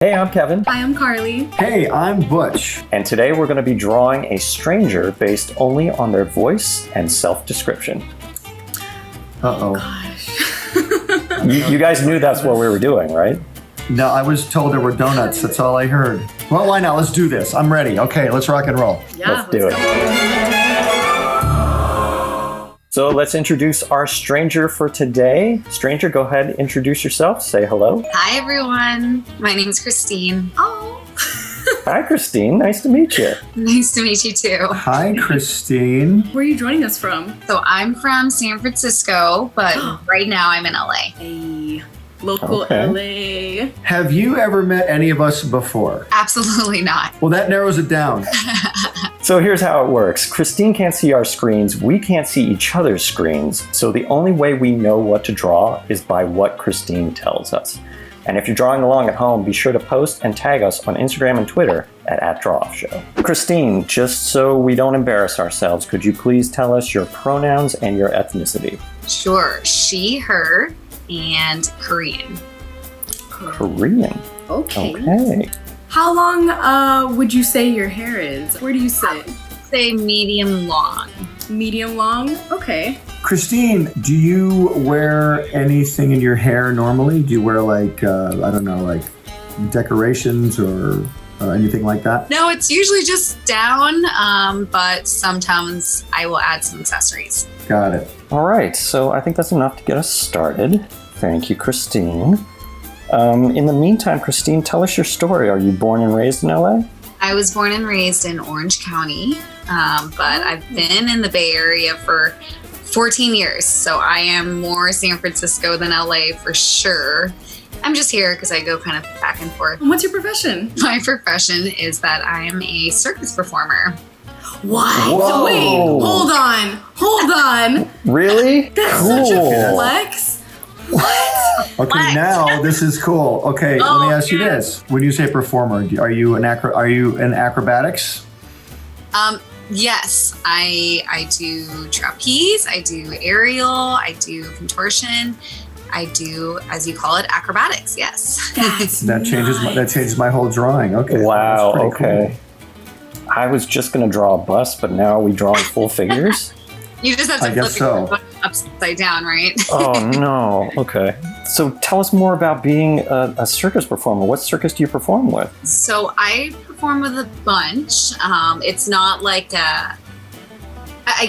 Hey, I'm Kevin. Hi, I'm Carly. Hey, I'm Butch. And today we're going to be drawing a stranger based only on their voice and self-description. Uh-oh. Gosh. You guys knew that's what we were doing, right? No, I was told there were donuts. That's all I heard. Well, why not? Let's do this. I'm ready. Okay, let's rock and roll. Yeah, Let's do it. So let's introduce our stranger for today. Stranger, go ahead and introduce yourself. Say hello. Hi everyone, my name's Christine. Oh. Hi, Christine. Nice to meet you. Nice to meet you too. Hi, Christine. Where are you joining us from? So I'm from San Francisco, but right now I'm in LA. A local Okay. LA. Have you ever met any of us before? Absolutely not. Well, that narrows it down. So here's how it works. Christine can't see our screens. We can't see each other's screens. So the only way we know what to draw is by what Christine tells us. And if you're drawing along at home, be sure to post and tag us on Instagram and Twitter at @DrawOff Show. Christine, just so we don't embarrass ourselves, could you please tell us your pronouns and your ethnicity? Sure, she, her, and Korean. Korean. Okay. Okay. How long would you say your hair is? Where do you sit? Say medium long. Medium long? Okay. Christine, do you wear anything in your hair normally? Do you wear like, I don't know, like decorations or anything like that? No, it's usually just down, but sometimes I will add some accessories. Got it. All right, so I think that's enough to get us started. Thank you, Christine. In the meantime, Christine, tell us your story. Are you born and raised in LA? I was born and raised in Orange County, but I've been in the Bay Area for 14 years, so I am more San Francisco than LA for sure. I'm just here because I go kind of back and forth. And what's your profession? My profession is that I am a circus performer. What? Whoa. Wait, hold on. Really? That's such a flex. What? Okay, What? now this is cool. Okay, let me ask you this. When you say performer, are you in acrobatics? Yes, I do trapeze, I do aerial, I do contortion, I do, as you call it, acrobatics. Yes. That changes my whole drawing. Okay. Wow, that's pretty okay. I was just going to draw a bust, but now are we drawing full figures? You just have to I guess flip so. it upside down, right? Oh, no. Okay. So tell us more about being a circus performer. What circus do you perform with? So I perform with a bunch. It's not like I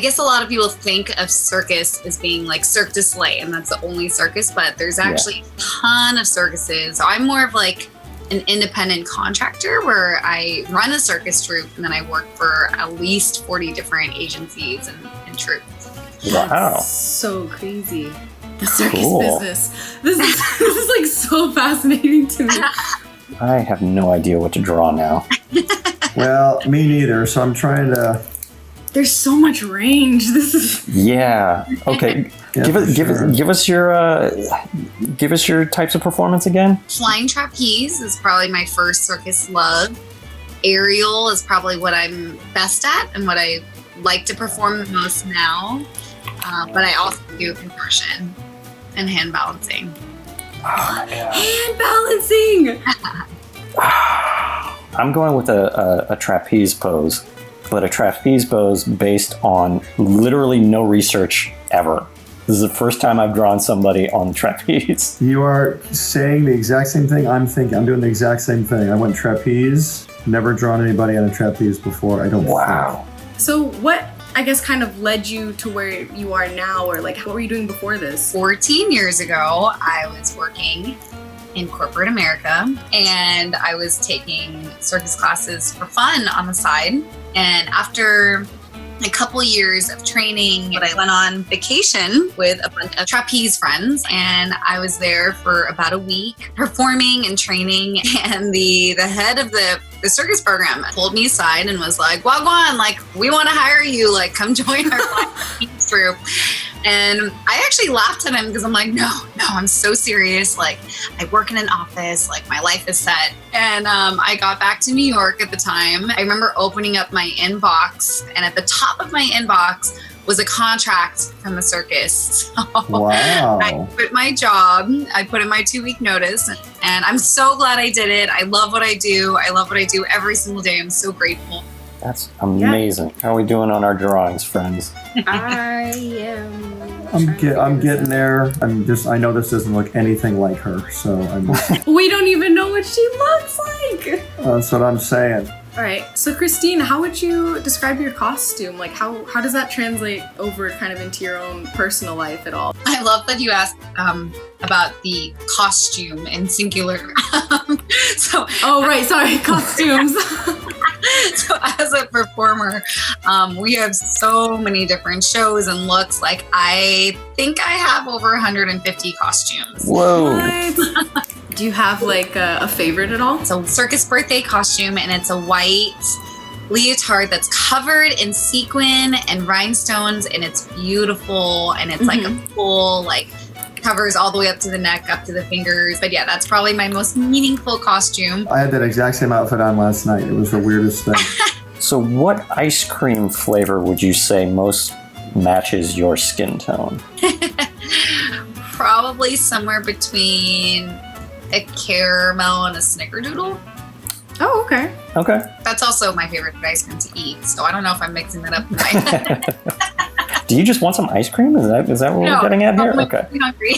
guess a lot of people think of circus as being like Cirque du Soleil, and that's the only circus, but there's actually a ton of circuses. So I'm more of like an independent contractor where I run a circus troupe and then I work for at least 40 different agencies and troupes. Wow. That's so crazy. The circus Cool. business. This is like so fascinating to me. I have no idea what to draw now. Well, me neither. So I'm trying to. There's so much range. This is Yeah. Okay. Yeah, Give us your types of performance again. Flying trapeze is probably my first circus love. Aerial is probably what I'm best at and what I like to perform the most now. But I also do contortion and hand balancing. hand balancing. I'm going with a trapeze pose, but a trapeze pose based on literally no research ever. This is the first time I've drawn somebody on trapeze. You are saying the exact same thing I'm thinking. I'm doing the exact same thing. I went trapeze. Never drawn anybody on a trapeze before. I don't. Wow. So what, I guess, kind of led you to where you are now, or like what were you doing before this? 14 years ago, I was working in corporate America and I was taking circus classes for fun on the side. And after a couple years of training, I went on vacation with a bunch of trapeze friends, and I was there for about a week performing and training. And the head of the circus program pulled me aside and was like, "Wagwan, like we want to hire you. Like come join our trapeze troupe." And I actually laughed at him because I'm like, no, I'm so serious. Like, I work in an office, like my life is set. And I got back to New York at the time. I remember opening up my inbox, and at the top of my inbox was a contract from the circus. So Wow. I quit my job. I put in my 2-week notice, and I'm so glad I did it. I love what I do. I love what I do every single day. I'm so grateful. That's amazing. How are we doing on our drawings, friends? I am. I'm getting there. I know this doesn't look anything like her, so We don't even know what she looks like. that's what I'm saying. All right. So Christine, how would you describe your costume? Like how does that translate over kind of into your own personal life at all? I love that you asked about the costume in singular. Oh, right. Sorry. Costumes. So as a performer, we have so many different shows and looks. Like I think I have over 150 costumes. Whoa. What? Do you have like a favorite at all? It's a circus birthday costume, and it's a white leotard that's covered in sequin and rhinestones, and it's beautiful, and it's like a full, like, covers all the way up to the neck, up to the fingers. But yeah, that's probably my most meaningful costume. I had that exact same outfit on last night. It was the weirdest thing. So what ice cream flavor would you say most matches your skin tone? Probably somewhere between a caramel and a snickerdoodle. Oh, okay. Okay. That's also my favorite ice cream to eat, so I don't know if I'm mixing that up in my head. Do you just want some ice cream? Is that what we're getting at here? I'm Okay. hungry.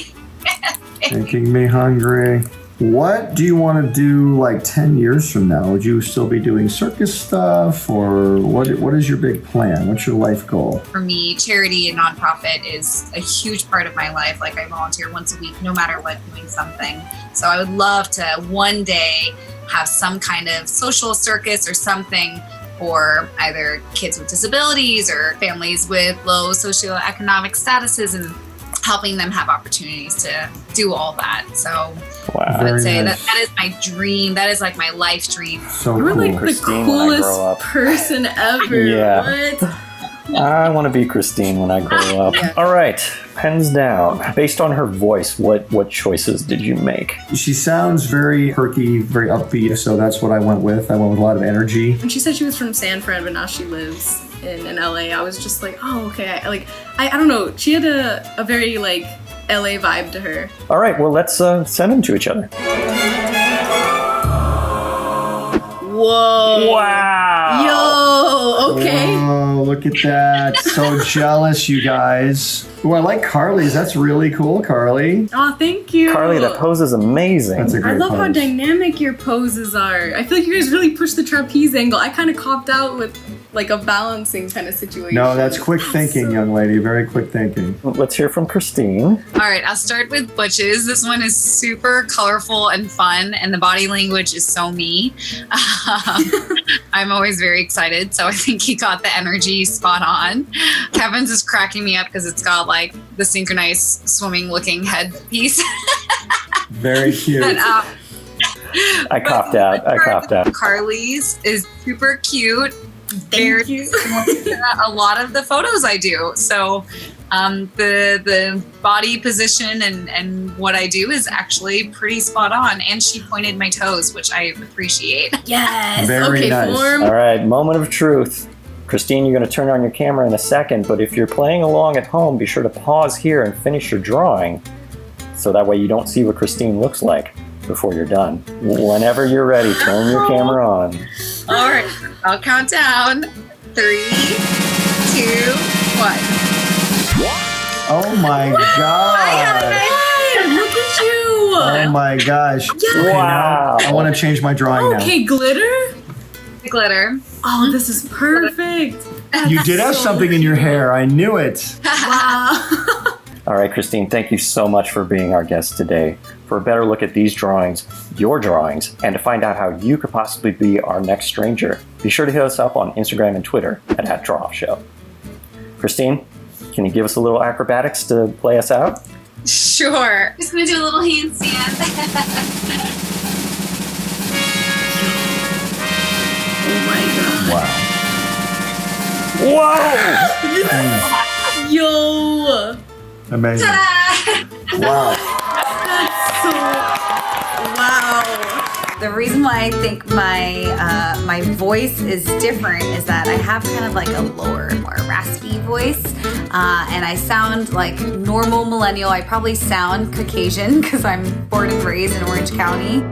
Making me hungry. What do you want to do like 10 years from now? Would you still be doing circus stuff, or what is your big plan? What's your life goal? For me, charity and nonprofit is a huge part of my life. Like I volunteer once a week, no matter what, doing something. So I would love to one day have some kind of social circus or something for either kids with disabilities or families with low socioeconomic statuses, and helping them have opportunities to do all that. So Wow. I would say nice. that is my dream. That is like my life dream. So You're cool. like Christine, the when I grow coolest up. person ever. Yeah. What? I want to be Christine when I grow up. Yeah. All right, pens down. Based on her voice, what choices did you make? She sounds very perky, very upbeat, so that's what I went with. I went with a lot of energy. When she said she was from San Fran, but now she lives in LA, I was just like, oh, okay. I don't know. She had a very like LA vibe to her. All right, well, let's send them to each other. Whoa. Wow. Yo, okay. Oh, look at that. So jealous, you guys. Oh, I like Carly's. That's really cool, Carly. Oh, thank you. Carly, that pose is amazing. That's a I great love how pose. dynamic your poses are. I feel like you guys really pushed the trapeze angle. I kind of copped out with like a balancing kind of situation. No, that's quick thinking, young lady. Very quick thinking. Let's hear from Christine. All right, I'll start with Butch's. This one is super colorful and fun, and the body language is so me. I'm always very excited, so I think he got the energy spot on. Kevin's is cracking me up because it's got like the synchronized swimming looking headpiece. Very cute. But, I copped out. Carly's is super cute. Thank you. A lot of the photos I do. So the body position and what I do is actually pretty spot on. And she pointed my toes, which I appreciate. Yes. Very okay, nice. form. All right, moment of truth. Christine, you're going to turn on your camera in a second, but if you're playing along at home, be sure to pause here and finish your drawing, so that way you don't see what Christine looks like before you're done. Whenever you're ready, turn your camera on. All right, I'll count down. 3, 2, 1. Oh my god. Hey, look at you. Oh my gosh. Okay, Wow. now I want to change my drawing Okay, glitter. The glitter. Oh, this is perfect. now. You did have something in your hair. I knew it. Wow. All right, Christine, thank you so much for being our guest today. For a better look at these drawings, your drawings, and to find out how you could possibly be our next stranger, be sure to hit us up on Instagram and Twitter at @DrawOff Show. Christine, can you give us a little acrobatics to play us out? Sure. Just gonna do a little handstand. Oh my Wow. god. Yo. Amazing. Ta-da! Wow. That's so. Wow. The reason why I think my voice is different is that I have kind of like a lower, more raspy voice, and I sound like normal millennial. I probably sound Caucasian because I'm born and raised in Orange County.